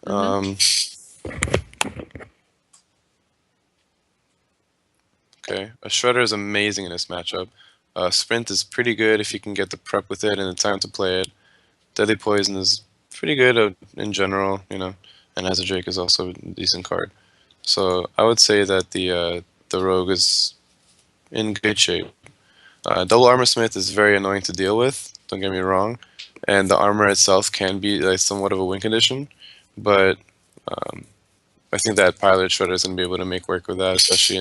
Um, okay, a Shredder is amazing in this matchup. Sprint is pretty good if you can get the prep with it and the time to play it. Deadly Poison is pretty good in general, you know, and As a Drake is also a decent card. So I would say that the Rogue is in good shape. Double Armor Smith is very annoying to deal with, don't get me wrong, and the armor itself can be like somewhat of a win condition, but I think that Pilot Shredder is going to be able to make work with that, especially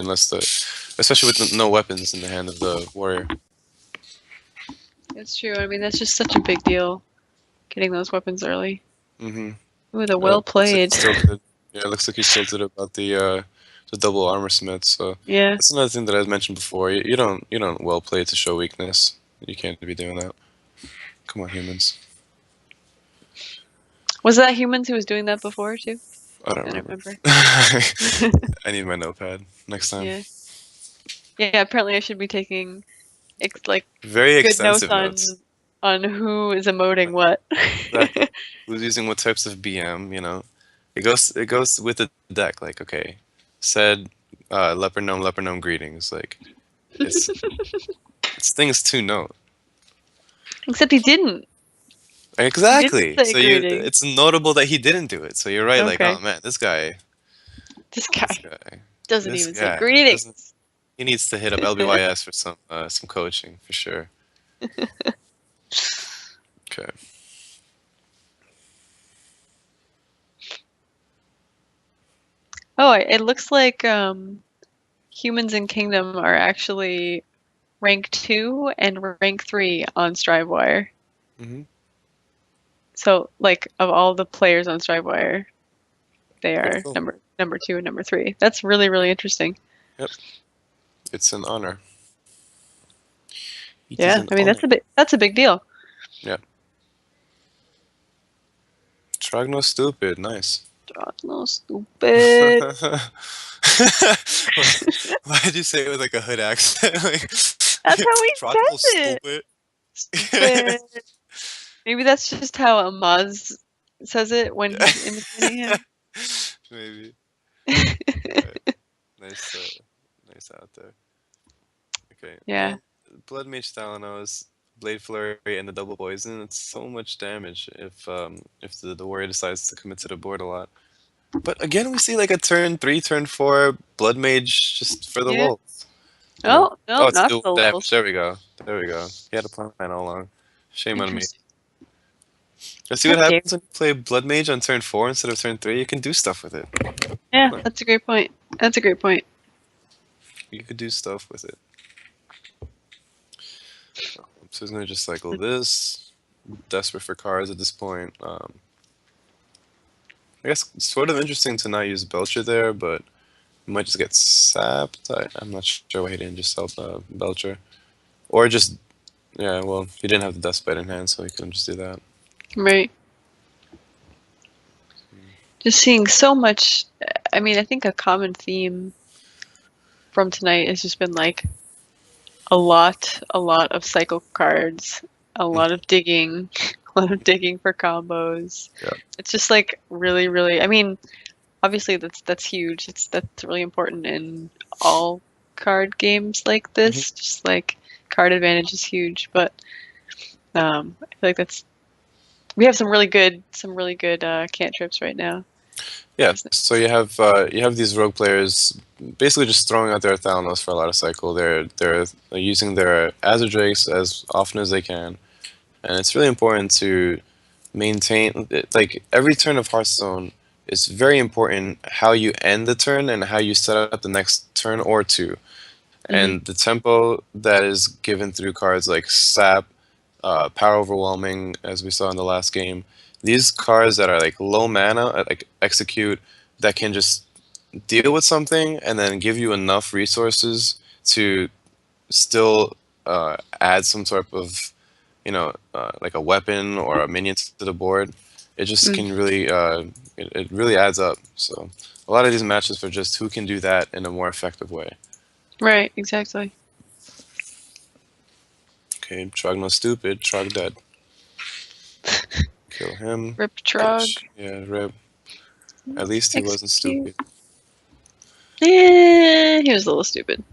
with no weapons in the hand of the warrior. It's true. I mean, that's just such a big deal, getting those weapons early. Mm-hmm. Ooh, the well played. Yeah, it looks like he's tilted about the double armor smith. So Yeah. that's another thing that I mentioned before. You don't well play to show weakness. You can't be doing that. Come on, humans. Was that Humans who was doing that before too? I don't I don't remember. remember. I need my notepad next time. Yeah. Yeah. Apparently, I should be taking like Very good notes extensive notes. on who is emoting what. Exactly. Who's using what types of BM? You know, it goes with the deck. Like, okay, said leper gnome greetings. Like, it's it's things to note. Except he didn't. He didn't Exactly. say So greeting. it's notable that he didn't do it. So you're right. Like, Okay. oh man, This this guy guy, doesn't this even say guy doesn't. greetings. He needs to hit up LBYS for some coaching for sure. Okay. Oh, it looks like Humans in Kingdom are actually rank 2 and rank 3 on Strivewire. Mm-hmm. So, like, of all the players on Strivewire, they Pretty are cool. number 2 and number 3. That's really, really interesting. Yep. It's an honor. It is Yeah, an I mean honor. that's a big deal. Yep. Trogno stupid. Nice. No, stupid. why, why did you say it with like a hood accent? Like, That's how he Trogno says it. stupid. Stupid. Maybe that's just how Amaz says it when he's imitating him. Maybe. Alright. Nice, nice out there. Okay. Yeah. Blood Mage Thalanos, Blade Flurry, and the double poison. It's so much damage if the warrior decides to commit to the board a lot. But again, we see like a turn 3, turn 4 Blood Mage just for the Yeah. lulz. You know? Oh, no, Oh, it's not dual for the damage. lulz. There we go. There we go. He had a plan all along. Shame on me. Interesting. Let's see How what dare happens when you play Blood Mage on turn 4 instead of turn 3. You can do stuff with it. Yeah, that's a great point. That's a great point. You could do stuff with it. So he's gonna just cycle this. Desperate for cards at this point. I guess it's sort of interesting to not use Belcher there, but he might just get sapped. I'm not sure why he didn't just help Belcher. Or just, yeah, well, he didn't have the Deathbite in hand, so he couldn't just do that. Right. Just seeing so much. I mean, I think a common theme from tonight has just been like a lot of cycle cards, a lot of digging, a lot of digging for combos. Yeah. It's just like really, really. I mean, obviously that's huge. That's really important in all card games like this. Just like card advantage is huge, but I feel like we have some really good cantrips right now. Yeah, so you have these rogue players basically just throwing out their Thalanos for a lot of cycle. They're using their Azure Drakes as often as they can, and it's really important to maintain like every turn of Hearthstone. It's very important how you end the turn and how you set up the next turn or two, and the tempo that is given through cards like Sap, Power Overwhelming, as we saw in the last game. These cards that are like low mana, like execute, that can just deal with something and then give you enough resources to still add some sort of, like a weapon or a minion to the board. It just can really, it really adds up. So a lot of these matches are just who can do that in a more effective way. Right, exactly. Okay, Trog no stupid, Trog dead. Kill him. Rip Trog. Yeah, rip. At least he wasn't Execute. stupid. He was a little stupid.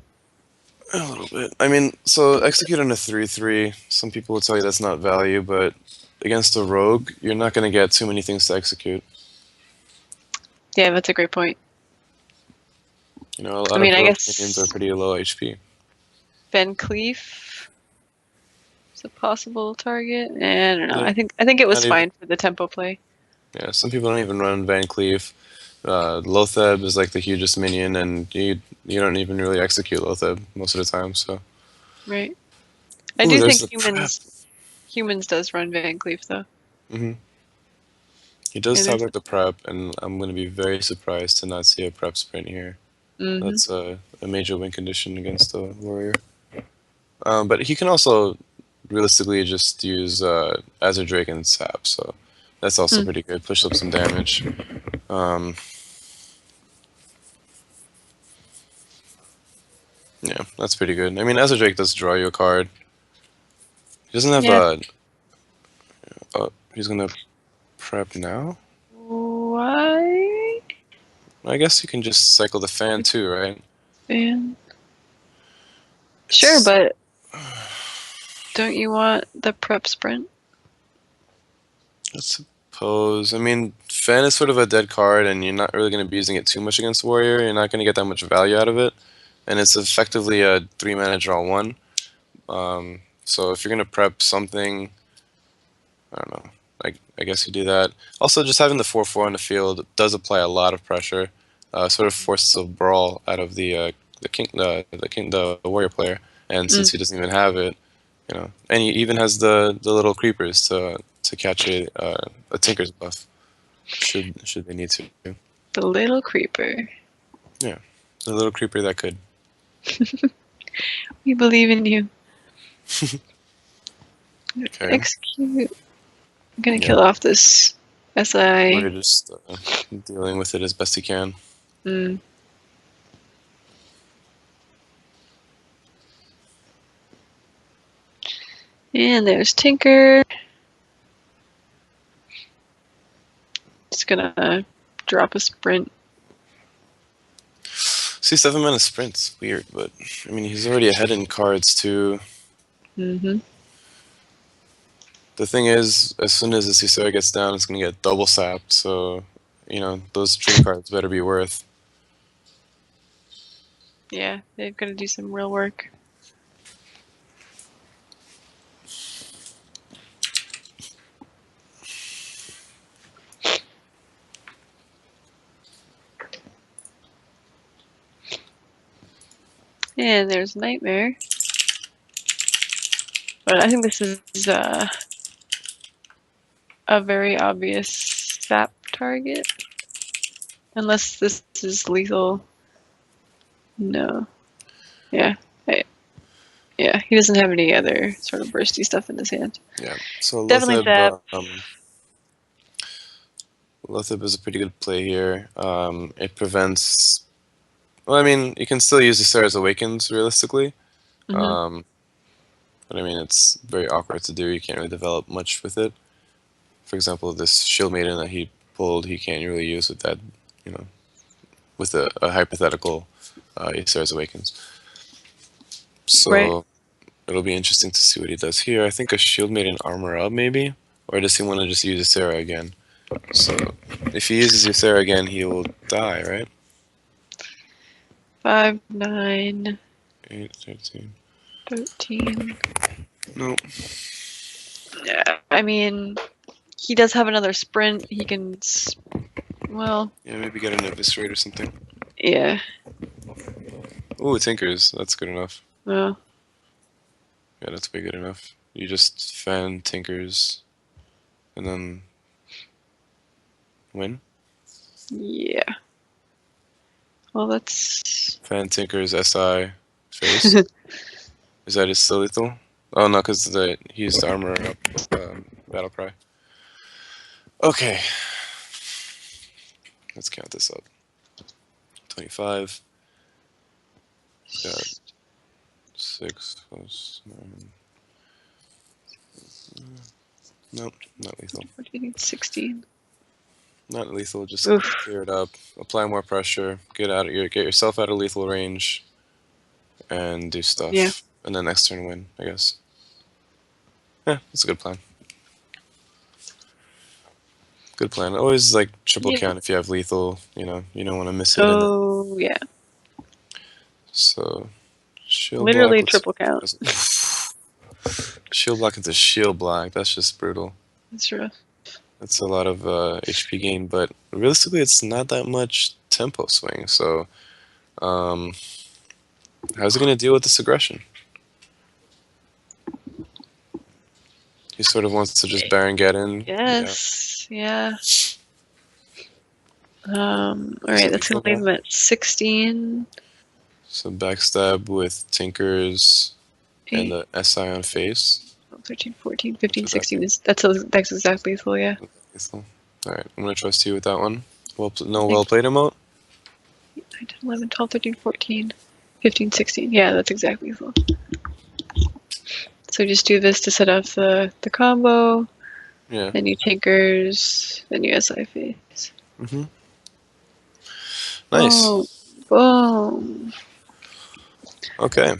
A little bit. I mean, so execute on a 3-3. Some people will tell you that's not value, but against a rogue, you're not going to get too many things to execute. Yeah, that's a great point. You know, a I lot mean, of I rogue minions are guess pretty low HP. Van Cleef is a possible target. I don't know. Yeah, I think it was not even. fine for the tempo play. Yeah, some people don't even run Van Cleef. Lotheb is like the hugest minion, and you don't even really execute Lotheb most of the time. So, Right. I ooh, do there's think the prep. humans does run Van Cleef though. Hmm. He does And talk there's about the prep, and I'm going to be very surprised to not see a prep sprint here. mm-hmm. That's a major win condition against the warrior. But he can also realistically just use Azure Drake and Sap, so that's also Mm. pretty good. Push up some damage. Um, yeah, that's pretty good. I mean, Azure Drake does draw you a card. He doesn't have Yeah. a. He's gonna prep now. Why? I guess you can just cycle the fan too, right? Van. Sure, It's. but don't you want the prep sprint? I suppose. I mean, fan is sort of a dead card, and you're not really going to be using it too much against warrior. You're not going to get that much value out of it, and it's effectively a 3 mana draw one. So if you're gonna prep something, I don't know. I guess you do that. Also, just having the 4/4 on the field does apply a lot of pressure. Sort of forces a brawl out of the warrior player. And Mm. since he doesn't even have it, and he even has the little creepers to catch a Tinker's buff. Should they need to? The little creeper. Yeah, the little creeper that could. We believe in you. Okay. Execute. I'm gonna Yeah. kill off this We're SI. just dealing with it as best he can. Mm. And there's Tinker. Just gonna drop a sprint. See, 7 mana sprint's weird, but I mean, he's already ahead in cards too. Mm-hmm. The thing is, as soon as the Cicero gets down, it's gonna get double sapped. So, those dream cards better be worth. Yeah, they've got to do some real work. And there's Nightmare. But I think this is a very obvious sap target. Unless this is lethal. No. Yeah. Yeah, he doesn't have any other sort of bursty stuff in his hand. Yeah. So Definitely sap. Lotheb is a pretty good play here. It prevents. Well, I mean, you can still use the Sarah's Awakens realistically. Mm-hmm. Um, but I mean, it's very awkward to do. You can't really develop much with it. For example, this Shield Maiden that he pulled, he can't really use with that, you know, with a hypothetical Sarah's Awakens. Right. So it'll be interesting to see what he does here. I think a Shield Maiden armor up maybe, or does he want to just use Sarah again? So if he uses Sarah again, he will die, right? 5, 9, 8, 13. 13. No. Yeah, I mean, he does have another sprint. He can, well, Yeah, maybe get an Eviscerate or something. yeah. Ooh, Tinkers. That's good enough. Well, Yeah, that's way good enough. You just fan Tinkers and then win. yeah. Well, that's. Fan Tinkers SI face. Is that his still lethal? Oh no, because he used the armor up battle cry. Okay, let's count this up. 25. Got 6 plus 9. Nope, not lethal. What do you need? 16. Not lethal, just Oof. clear it up, apply more pressure, get yourself out of lethal range, and do Yeah. stuff. And then next turn win, I guess. Yeah, that's a good plan. Good plan. Always like triple Yeah. count if you have lethal. You don't want to miss it in it. Oh yeah. So shield block. Literally Let's triple count. shield block into shield block. That's just brutal. That's rough. That's a lot of HP gain, but realistically, it's not that much tempo swing. So, um, how's he gonna deal with this aggression? He sort of wants to just Baron get in. Yeah. Yes. Yeah. All So right. That's lethal gonna leave block. him at 16. So backstab with Tinkers and 8, the SI on face. 13, 14, 15, Should that 16 be is that's exactly lethal. Yeah. lethal? All right, I'm gonna trust you with that one. No Like well played emote. 9, 10, 11, 12, 13, 14, 15, 16. Yeah, that's exactly lethal. So just do this to set up the combo. Yeah. Then you Tinkers. Then you SI face. Mhm. Boom. Nice. Boom. Okay.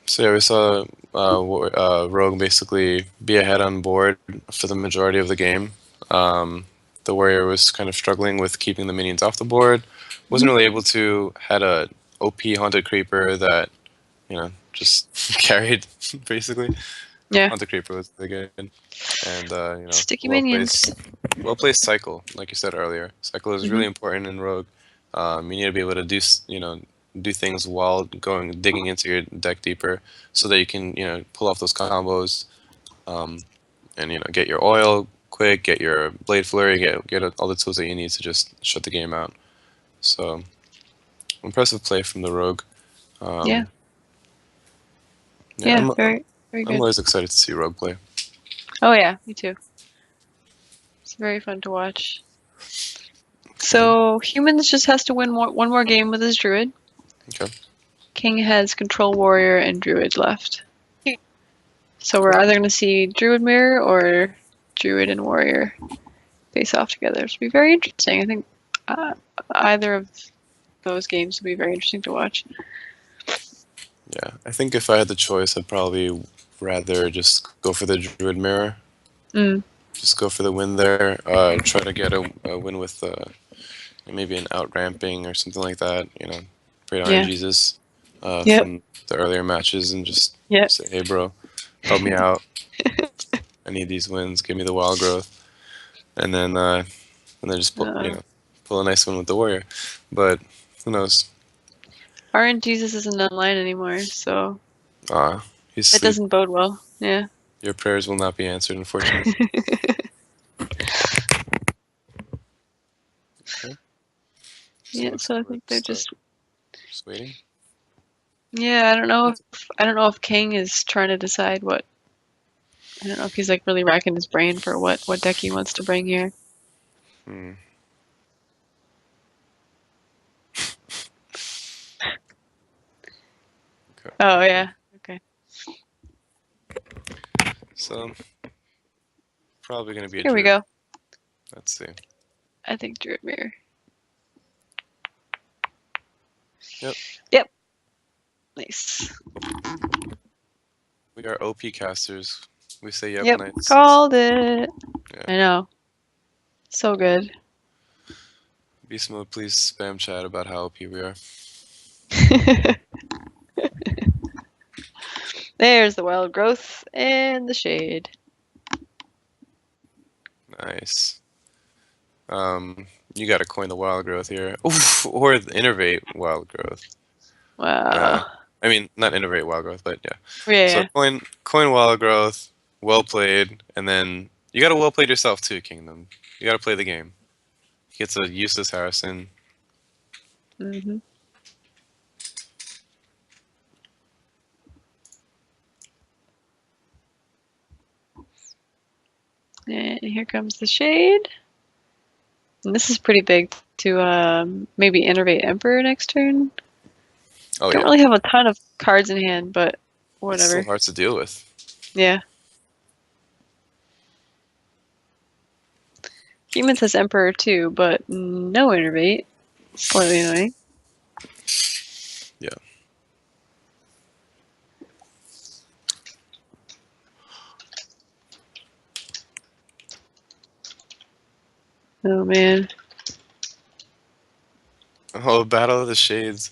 So yeah, we saw Rogue basically be ahead on board for the majority of the game. The warrior was kind of struggling with keeping the minions off the board. Wasn't really able to. Had a OP haunted creeper that just carried basically. Yeah. Haunted creeper was really good, and Sticky minions. well placed cycle, like you said earlier. Cycle is Hmm. really important in Rogue. You need to be able to do things while digging into your deck deeper, so that you can pull off those combos, and get your oil quick, get your blade flurry, get all the tools that you need to just shut the game out. So impressive play from the Rogue. Yeah. Um, yeah, Yeah. Very, very I'm good. always excited to see Rogue play. Oh yeah, me too. It's very fun to watch. Okay. So humans just has to win one more game with his druid. Okay. King has control warrior and druid left. So we're either going to see druid mirror or druid and warrior face off together. It should be very interesting. I think uh, either of those games will be very interesting to watch. Yeah, I think if I had the choice, I'd probably rather just go for the Druid Mirror. Mm, Just go for the win there. Try to get a win with maybe an out ramping or something like that. Great Iron yeah. Jesus Yep. from the earlier matches, and just Yep. say, "Hey, bro, help me out. I need these wins. Give me the wild growth." And then just Uh, pull a nice one with the Warrior. But who knows? Aren't Jesus isn't online anymore, so He's that asleep. doesn't bode well. Yeah. Your prayers will not be answered, unfortunately. Okay. So Yeah, looks so I like we're think they're just just waiting. yeah, I don't know if King is trying to decide what I don't know if he's like really racking his brain for what deck he wants to bring here. Hmm. Okay. Oh yeah. Okay. So probably gonna be a Here we druid. go. Let's see. I think Druid Mirror. Yep. Yep. Nice. We are OP casters. We say yep Yep. nights. Called it. Yeah. I know. So good. Beast mode, please spam chat about how OP we are. There's the wild growth and the shade. Nice. You gotta coin the wild growth here. Oof, or the innervate wild growth. Wow. I mean, not innervate wild growth, but yeah. Yeah, So yeah. coin wild growth, well played, and then you gotta well played yourself too, Kingdom. You gotta play the game. He gets a useless Harrison. Mhm. And here comes the shade. And this is pretty big to maybe innervate Emperor next turn. Oh Don't yeah. really have a ton of cards in hand, but It's still whatever. hard to deal with. Yeah. Humans has Emperor too, but no Innervate. Slightly annoying. Yeah. Oh man. Oh, Battle of the Shades.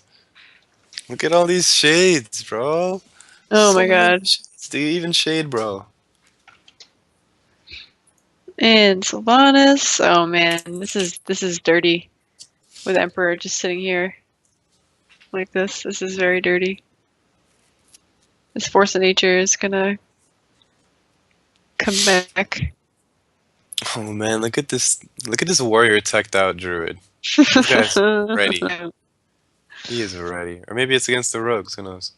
Look at all these shades, bro. Oh So my many god. shades. Do you even shade, bro? And Sylvanas. Oh man, this is dirty. With Emperor just sitting here like this. This is very dirty. This force of nature is gonna come back. Oh man, look at this. Look at this warrior teched out druid. This guy's ready. He is ready. Or maybe it's against the rogues. Who knows?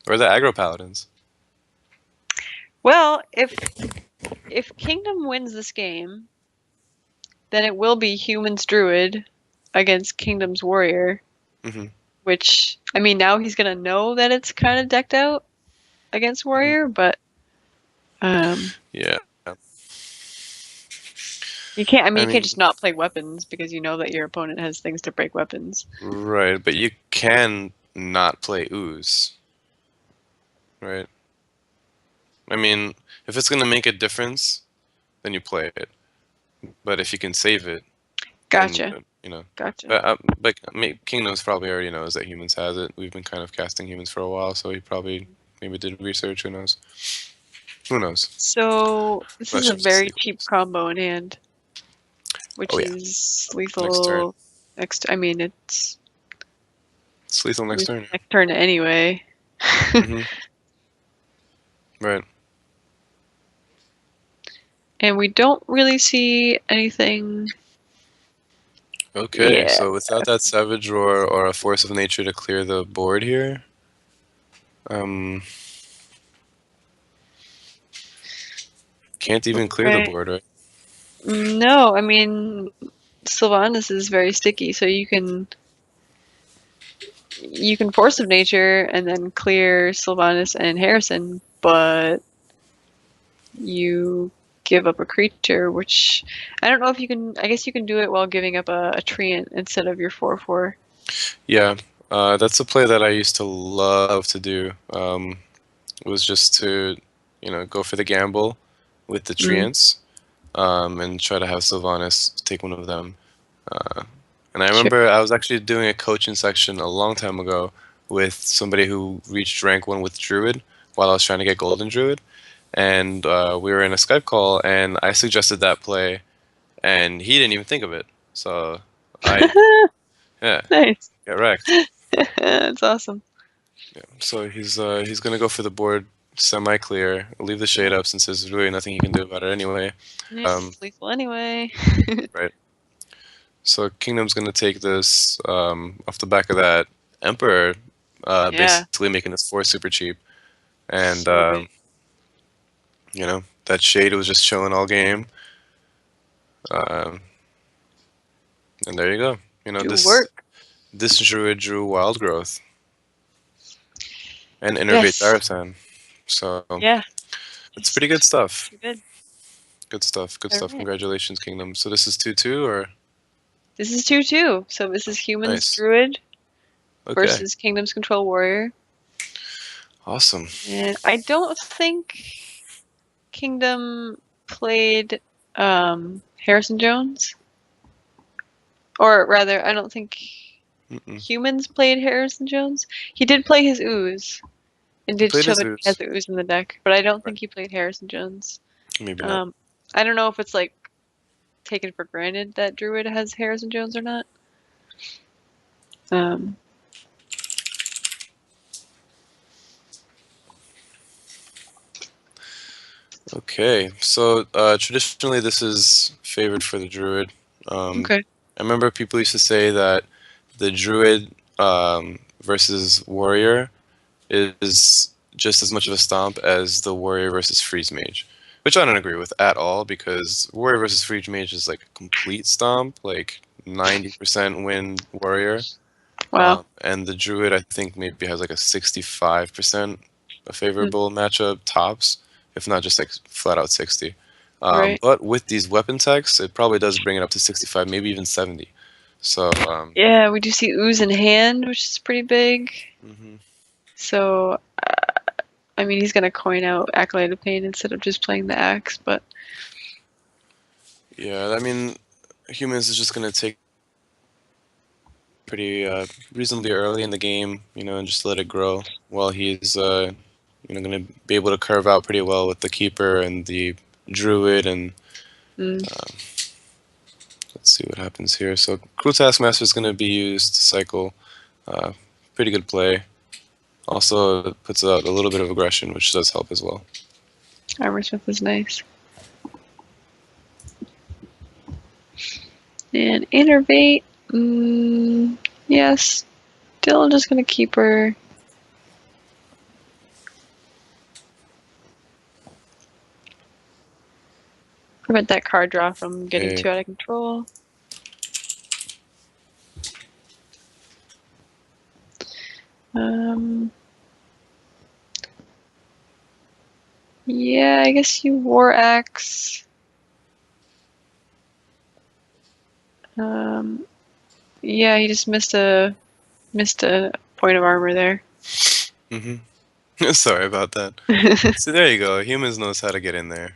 Or the aggro paladins. Well, if Kingdom wins this game, then it will be Humans Druid against Kingdom's Warrior. Hmm. Which I mean, now he's gonna know that it's kind of decked out against Hmm. Warrior, but um, Yeah. you can't. I mean, I you can't mean, just not play weapons because you know that your opponent has things to break weapons. right, but you can not play ooze, right? I mean, if it's gonna make a difference, then you play it. But if you can save it, then you Gotcha, don't, you know. gotcha. But Kingdoms probably already knows that humans has it. We've been kind of casting humans for a while, so he probably maybe did research. Who knows? Who knows? So this Let's is a just see very who cheap knows. combo in hand, Oh which yeah, is next turn. lethal. Next, I mean, it's It's lethal next lethal turn. next turn anyway. Hmm. Right. And we don't really see anything. Okay, Yeah. so without that Savage Roar or a Force of Nature to clear the board here, um, can't even clear the Right. board, right? No, I mean, Sylvanas is very sticky, so you can force of nature and then clear Sylvanas and Harrison, but you give up a creature, which I don't know if you can. I guess you can do it while giving up a treant instead of your 4/4. Yeah, that's a play that I used to love to do. Was just to, go for the gamble with the Mm, treants, and try to have Sylvanas take one of them. Uh, and I sure. remember I was actually doing a coaching section a long time ago with somebody who reached rank 1 with Druid while I was trying to get Golden Druid. And we were in a Skype call, and I suggested that play, and he didn't even think of it. So I, yeah, Nice. got wrecked. That's awesome. Yeah. So he's gonna go for the board semi-clear, leave the shade up since there's really nothing he can do about it anyway. Yeah, it's lethal anyway. Right. So Kingdom's gonna take this off the back of that Emperor, Yeah, basically making this force super cheap, and so good. that shade was just chilling all game, um, and there you go. Do This work. this Druid drew Wild Growth and Innervate Yes. Daratan, so Yeah. it's pretty good stuff. Too good. Good stuff. Good All stuff. right. Congratulations, Kingdom. So this is 2-2 or This is 2/2. So this is Humans nice. Druid Okay. versus Kingdoms Control Warrior. Awesome. And I don't think Kingdom played Harrison Jones. Or rather, I don't think Mm-mm. Humans played Harrison Jones. He did play his ooze and He did played show his that he has ooze. the ooze in the deck, but I don't Right. think he played Harrison Jones. Maybe not. Um, I don't know if it's like taken for granted that Druid has Harrison Jones or not. Um, Okay. So traditionally, this is favored for the Druid. Um, okay. I remember people used to say that the Druid versus Warrior is just as much of a stomp as the Warrior versus Freeze Mage, which I don't agree with at all because Warrior versus Freeze Mage is like a complete stomp, like 90% win Warrior. Wow. And the Druid, I think, maybe has like a 65% a Hmm. favorable matchup tops, if not just like flat out 60. Right. But with these weapon techs, it probably does bring it up to 65, maybe even 70. So, Yeah, we do see ooze in hand, which is pretty big. mhm. So, I mean, he's gonna coin out Acolyte of Pain instead of just playing the axe, but Yeah, I mean, humans is just gonna take pretty reasonably early in the game, and just let it grow while he's gonna be able to curve out pretty well with the keeper and the druid and mm, let's see what happens here. So Cruel Taskmaster is gonna be used to cycle. Uh, Pretty good play. Also it puts out a little bit of aggression, which does help as well. Armor Smith is nice. And Innervate, yes, still just gonna keep her. Prevent that card draw from getting Okay. too out of control. Um, yeah, I guess you War Axe. Yeah, he just missed a point of armor there. hmm Sorry about that. So there you go. Humans knows how to get in there.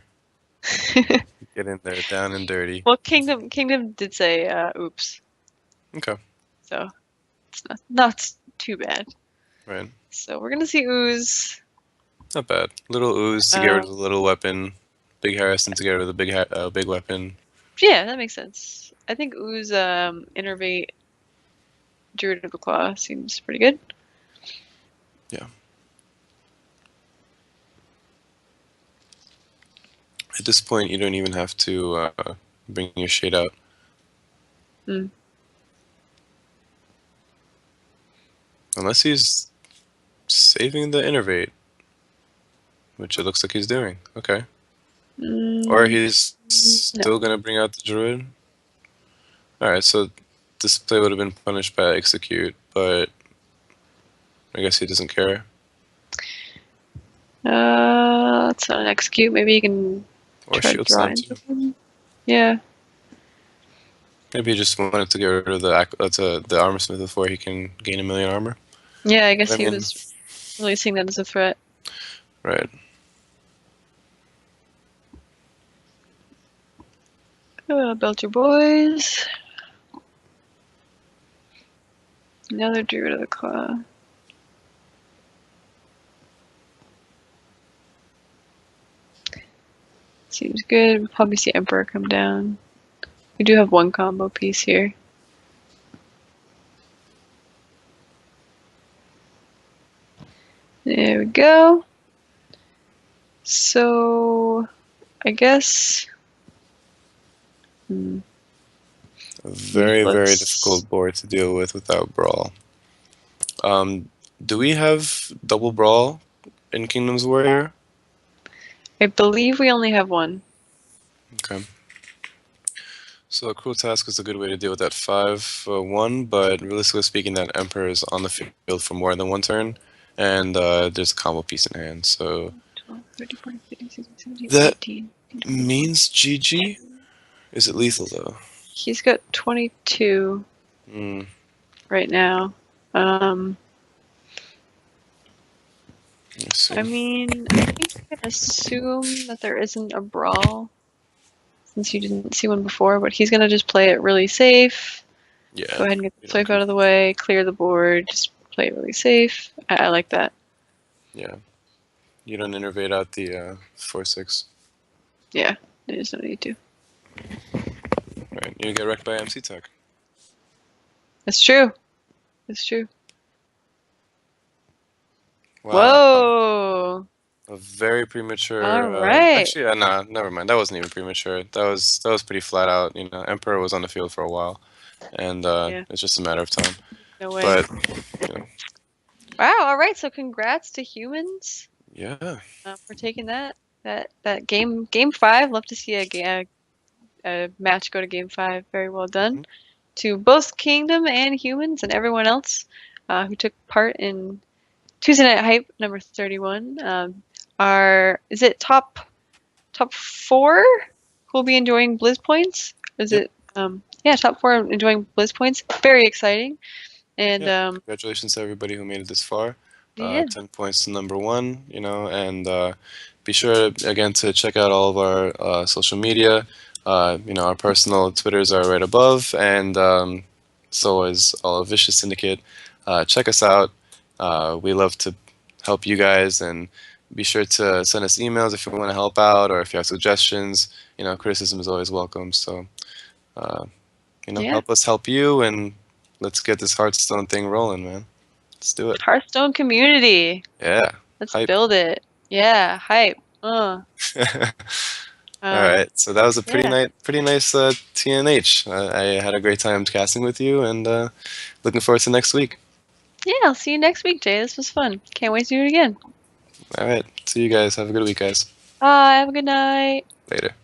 Get in there, down and dirty. Well, Kingdom did say oops, Okay. so it's not too bad. Right. So we're gonna see ooze. Not bad. Little ooze to get rid Um, of the little weapon. Big Harrison to get rid of the big weapon. yeah, that makes sense. I think ooze innervate Druid of the Claw seems pretty good. Yeah. At this point, you don't even have to bring your shade out. Mm. Unless he's saving the innervate, which it looks like he's doing. Okay. Or Mm, he's no. still going to bring out the druid. Alright, so this play would have been punished by execute, but I guess he doesn't care. Let's not execute. Maybe you can Or try to shield draw slam into too. him. Yeah. Maybe he just wanted to get rid of the armor smith before he can gain 1,000,000 armor. Yeah, I But guess I he mean, was really seeing that as a threat. right. Belcher Boys. Another Druid of the Claw. Seems good. We'll probably see Emperor come down. We do have one combo piece here. There we go. So, I guess. A very, very Let's. difficult board to deal with without brawl. Um, do we have double brawl in Kingdom's Warrior? I believe we only have one. Okay. So a cruel task is a good way to deal with that 5-1, but realistically speaking, that Emperor is on the field for more than one turn, and there's a combo piece in hand. So 12, 13, 14, 15, 16, 17, that 18, 19, 20. means GG. Is it lethal though? He's got 22 Hmm. right now. Um, Let's see. I mean, I think we can assume that there isn't a brawl since you didn't see one before, but he's gonna just play it really safe. Yeah. Go ahead and get You the don't swipe out of the way, clear the board, just play it really safe. I like that. Yeah. You don't innervate out the 4/6. Yeah, there's no need to. Right. You get wrecked by MC Tech. That's true. That's true. Wow. Whoa! A very All premature. right. Actually, nah, never mind. That wasn't even premature. That was pretty flat out. Emperor was on the field for a while, and Yeah, it's just a matter of time. no way. But you know, Wow. All right. So congrats to humans yeah. for taking that game five. Love to see a match go to game five. Very well done Mhm. to both Kingdom and humans and everyone else who took part in Tuesday Night Hype number 31. Is it top four? who'll be enjoying Blizz points. Is Yep. it? Yeah, top four enjoying Blizz points. Very exciting. And Yeah. Congratulations to everybody who made it this far. yeah, 10 points to number one, and be sure again to check out all of our social media. Our personal Twitters are right above, and so is all of Vicious Syndicate. Check us out. We love to help you guys, and be sure to send us emails if you want to help out or if you have suggestions. Criticism is always welcome. So, uh, yeah. help us help you, and let's get this Hearthstone thing rolling, man. Let's do it. Hearthstone community. Yeah. Let's Hype. build it. Yeah, hype. All Um, right. So that was a yeah. pretty nice TNH. I had a great time casting with you, and looking forward to next week. Yeah, I'll see you next week, Jay. This was fun. Can't wait to do it again. All right. See you guys. Have a good week, guys. Bye. Have a good night. Later.